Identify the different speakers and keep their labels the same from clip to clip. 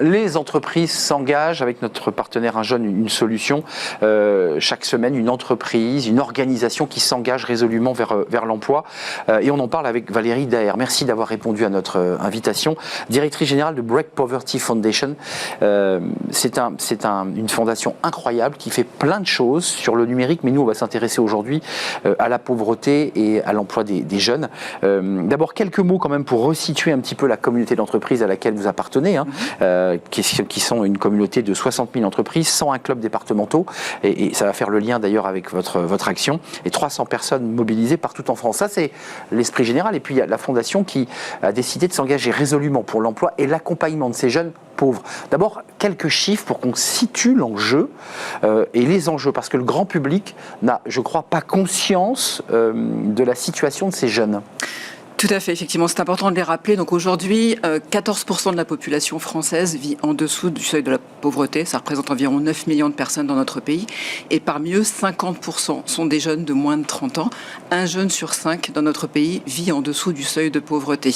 Speaker 1: Les entreprises s'engagent avec notre partenaire Un Jeune, une solution. Chaque semaine, une entreprise, une organisation qui s'engage résolument vers l'emploi. Et on en parle avec Valérie Daher. Merci d'avoir répondu à notre invitation. Directrice générale de Break Poverty Foundation. C'est une fondation incroyable qui fait plein de choses sur le numérique, mais nous, on va s'intéresser aujourd'hui à la pauvreté et à l'emploi des jeunes. D'abord, quelques mots quand même pour resituer un petit peu la communauté d'entreprise à laquelle vous appartenez, qui sont une communauté de 60 000 entreprises, 101 clubs départementaux, et ça va faire le lien d'ailleurs avec votre action, et 300 personnes mobilisées partout en France. Ça, c'est l'esprit général. Et puis, il y a la fondation qui a décidé de s'engager résolument pour l'emploi et l'accompagnement de ces jeunes pauvres. D'abord, quelques chiffres pour qu'on situe l'enjeu et les enjeux, parce que le grand public n'a, je crois, pas conscience de la situation de ces jeunes.
Speaker 2: Tout à fait, effectivement, c'est important de les rappeler. Donc aujourd'hui, 14% de la population française vit en dessous du seuil de la pauvreté. Ça représente environ 9 millions de personnes dans notre pays. Et parmi eux, 50% sont des jeunes de moins de 30 ans. Un jeune sur 5 dans notre pays vit en dessous du seuil de pauvreté.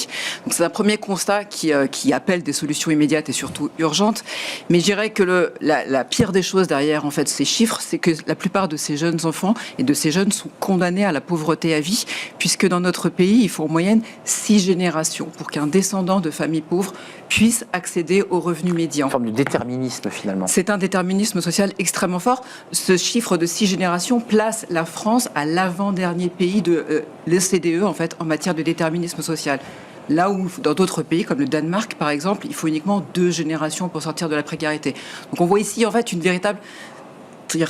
Speaker 2: Donc c'est un premier constat qui appelle des solutions immédiates et surtout urgentes. Mais je dirais que la pire des choses derrière en fait, ces chiffres, c'est que la plupart de ces jeunes enfants et de ces jeunes sont condamnés à la pauvreté à vie, puisque dans notre pays, il faut en moyenne 6 générations pour qu'un descendant de famille pauvre puisse accéder au revenu médian.
Speaker 1: Une forme de déterminisme finalement.
Speaker 2: C'est un déterminisme social extrêmement fort. Ce chiffre de 6 générations place la France à l'avant-dernier pays de l'OCDE en fait, en matière de déterminisme social. Là où, dans d'autres pays, comme le Danemark, par exemple, il faut uniquement 2 générations pour sortir de la précarité. Donc on voit ici, en fait, une véritable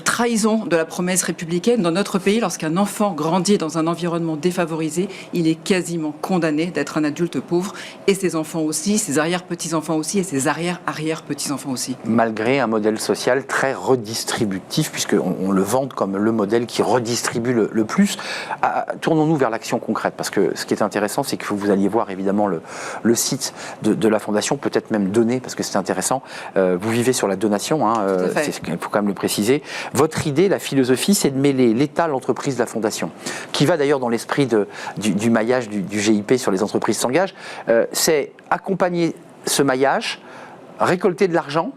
Speaker 2: trahison de la promesse républicaine. Dans notre pays, lorsqu'un enfant grandit dans un environnement défavorisé, il est quasiment condamné d'être un adulte pauvre, et ses enfants aussi, ses arrière-petits-enfants aussi, et ses arrière-arrière-petits-enfants aussi. Malgré
Speaker 1: un modèle social très redistributif, puisqu'on le vante comme le modèle qui redistribue le plus. Tournons-nous vers l'action concrète, parce que ce qui est intéressant, c'est que vous alliez voir évidemment le site de la Fondation, peut-être même donner, parce que c'est intéressant. Vous vivez sur la donation, il faut quand même le préciser. Votre idée, la philosophie, c'est de mêler l'État, l'entreprise, la Fondation, qui va d'ailleurs dans l'esprit du maillage du GIP sur les entreprises s'engagent. C'est accompagner ce maillage, récolter de l'argent,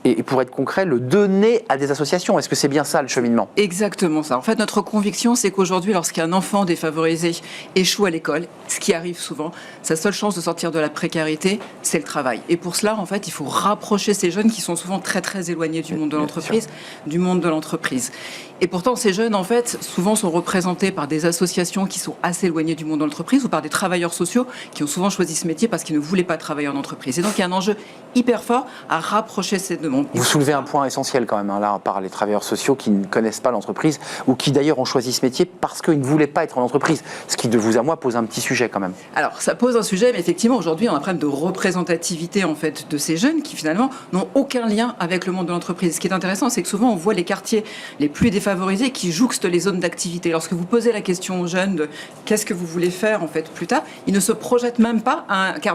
Speaker 1: et pour être concret, le donner à des associations. Est-ce que c'est bien ça le cheminement ?
Speaker 2: Exactement ça. En fait, notre conviction, c'est qu'aujourd'hui, lorsqu'un enfant défavorisé échoue à l'école, ce qui arrive souvent, sa seule chance de sortir de la précarité, c'est le travail. Et pour cela, en fait, il faut rapprocher ces jeunes qui sont souvent très très éloignés du monde de l'entreprise, Et pourtant, ces jeunes, en fait, souvent sont représentés par des associations qui sont assez éloignées du monde de l'entreprise ou par des travailleurs sociaux qui ont souvent choisi ce métier parce qu'ils ne voulaient pas travailler en entreprise. Et donc, il y a un enjeu hyper fort à rapprocher ces deux mondes.
Speaker 1: Vous soulevez un point essentiel quand même, là, par les travailleurs sociaux qui ne connaissent pas l'entreprise ou qui d'ailleurs ont choisi ce métier parce qu'ils ne voulaient pas être en entreprise. Ce qui, de vous à moi, pose un petit sujet quand même.
Speaker 2: Alors, ça pose un sujet, mais effectivement, aujourd'hui, on a un problème de représentativité en fait, de ces jeunes qui, finalement, n'ont aucun lien avec le monde de l'entreprise. Ce qui est intéressant, c'est que souvent, on voit les quartiers les plus défavorisés qui jouxtent les zones d'activité. Lorsque vous posez la question aux jeunes de qu'est-ce que vous voulez faire en fait, plus tard, ils ne se projettent même pas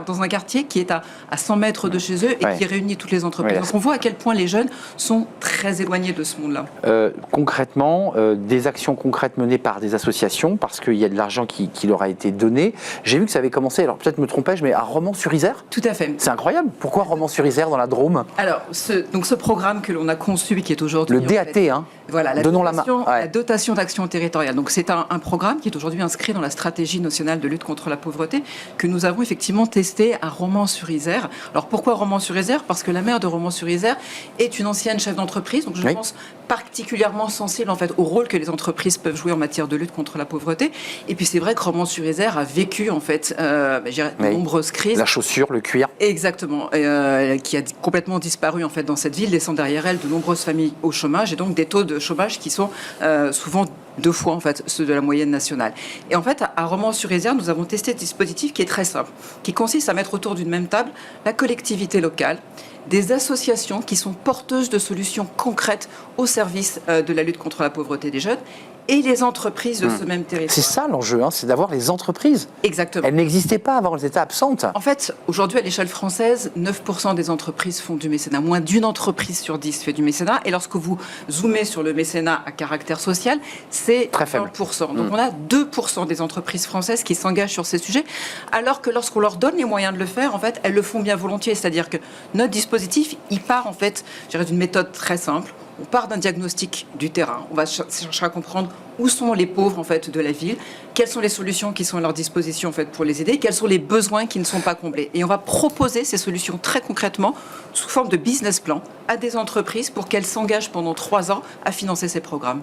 Speaker 2: dans un quartier qui est à 100 mètres de chez eux et qui réunit toutes les entreprises. Donc, on voit à quel point les jeunes sont très éloignés de ce monde-là.
Speaker 1: Concrètement, des actions concrètes menées par des associations, parce qu'il y a de l'argent qui leur a été donné. J'ai vu que ça avait commencé, alors peut-être me trompais-je, mais à Romans-sur-Isère.
Speaker 2: Tout à fait.
Speaker 1: C'est incroyable. Pourquoi Romans-sur-Isère dans la Drôme ?
Speaker 2: Alors, ce programme que l'on a conçu et qui est aujourd'hui...
Speaker 1: Le DAT,
Speaker 2: fait, voilà, la
Speaker 1: dotation
Speaker 2: d'action territoriale. Donc, c'est un programme qui est aujourd'hui inscrit dans la stratégie nationale de lutte contre la pauvreté que nous avons effectivement testé à Romans-sur-Isère. Alors, pourquoi Romans-sur-Isère ? Parce que la maire de Romans-sur-Isère est une ancienne chef d'entreprise, donc je pense particulièrement sensible en fait au rôle que les entreprises peuvent jouer en matière de lutte contre la pauvreté. Et puis c'est vrai que Romans-sur-Isère a vécu en fait de nombreuses crises.
Speaker 1: La chaussure, le cuir.
Speaker 2: Exactement, qui a complètement disparu en fait dans cette ville, laissant derrière elle de nombreuses familles au chômage et donc des taux de chômage qui sont souvent 2 fois en fait ceux de la moyenne nationale. Et en fait à Romans-sur-Isère, nous avons testé un dispositif qui est très simple, qui consiste à mettre autour d'une même table la collectivité locale, des associations qui sont porteuses de solutions concrètes au service de la lutte contre la pauvreté des jeunes et les entreprises de ce même territoire.
Speaker 1: C'est ça l'enjeu, c'est d'avoir les entreprises.
Speaker 2: Exactement.
Speaker 1: Elles n'existaient pas avant, elles étaient absentes.
Speaker 2: En fait, aujourd'hui, à l'échelle française, 9% des entreprises font du mécénat. Moins d'une entreprise sur 10 fait du mécénat. Et lorsque vous zoomez sur le mécénat à caractère social, c'est
Speaker 1: très faible.
Speaker 2: 1%. Donc on a 2% des entreprises françaises qui s'engagent sur ces sujets, alors que lorsqu'on leur donne les moyens de le faire, en fait, elles le font bien volontiers. C'est-à-dire que notre dispositif, il part en fait, je dirais, d'une méthode très simple. On part d'un diagnostic du terrain. On va chercher à comprendre où sont les pauvres en fait de la ville, quelles sont les solutions qui sont à leur disposition en fait pour les aider, quels sont les besoins qui ne sont pas comblés. Et on va proposer ces solutions très concrètement sous forme de business plan à des entreprises pour qu'elles s'engagent pendant 3 ans à financer ces programmes.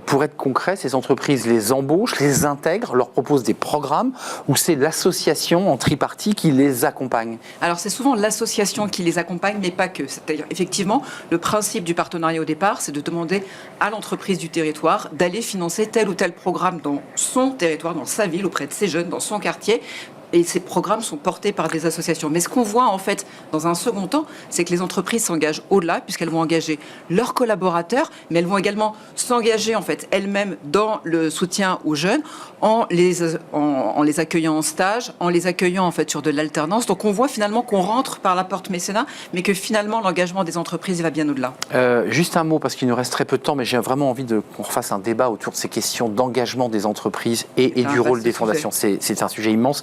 Speaker 1: Pour être concret, ces entreprises les embauchent, les intègrent, leur proposent des programmes, ou c'est l'association en tripartie qui les accompagne?
Speaker 2: Alors c'est souvent l'association qui les accompagne, mais pas que. C'est-à-dire effectivement, le principe du partenariat au départ, c'est de demander à l'entreprise du territoire d'aller financer tel ou tel programme dans son territoire, dans sa ville, auprès de ses jeunes, dans son quartier. Et ces programmes sont portés par des associations. Mais ce qu'on voit en fait dans un second temps, c'est que les entreprises s'engagent au-delà, puisqu'elles vont engager leurs collaborateurs, mais elles vont également s'engager en fait elles-mêmes dans le soutien aux jeunes, en les accueillant en stage, en les accueillant en fait sur de l'alternance. Donc on voit finalement qu'on rentre par la porte mécénat, mais que finalement l'engagement des entreprises va bien au-delà.
Speaker 1: Juste un mot, parce qu'il nous reste très peu de temps, mais j'ai vraiment envie qu'on refasse un débat autour de ces questions d'engagement des entreprises et du rôle des fondations. C'est un sujet immense.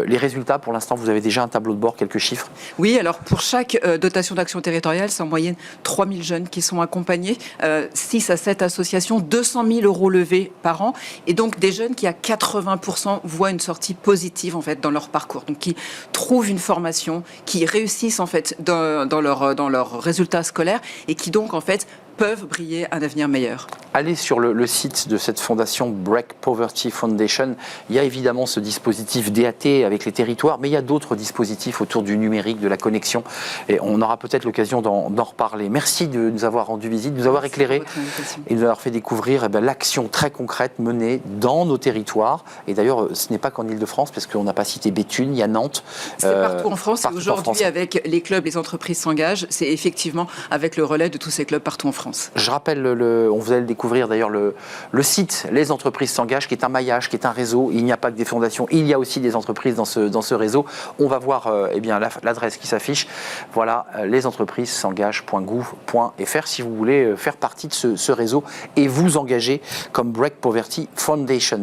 Speaker 1: Les résultats, pour l'instant, vous avez déjà un tableau de bord, quelques chiffres?
Speaker 2: Oui, alors pour chaque dotation d'action territoriale, c'est en moyenne 3 000 jeunes qui sont accompagnés, 6 à 7 associations, 200 000 euros levés par an, et donc des jeunes qui à 80% voient une sortie positive en fait dans leur parcours, donc qui trouvent une formation, qui réussissent en fait dans leurs résultats scolaires et qui donc en fait peuvent briller un avenir meilleur.
Speaker 1: Allez sur le site de cette fondation Break Poverty Foundation. Il y a évidemment ce dispositif DAT avec les territoires, mais il y a d'autres dispositifs autour du numérique, de la connexion. Et on aura peut-être l'occasion d'en reparler. Merci de nous avoir rendu visite, de nous avoir éclairé et de nous avoir fait découvrir l'action très concrète menée dans nos territoires. Et d'ailleurs, ce n'est pas qu'en Ile-de-France, parce qu'on n'a pas cité Béthune, il y a Nantes.
Speaker 2: C'est partout en France. Et aujourd'hui, avec les clubs, les entreprises s'engagent. C'est effectivement avec le relais de tous ces clubs partout en France.
Speaker 1: Je rappelle, on vous allez le découvrir d'ailleurs, le site Les entreprises s'engagent, qui est un maillage, qui est un réseau. Il n'y a pas que des fondations, il y a aussi des entreprises dans ce réseau. On va voir l'adresse qui s'affiche. Voilà, lesentreprises-s'engagent.gouv.fr si vous voulez faire partie de ce réseau et vous engager comme Break Poverty Foundation.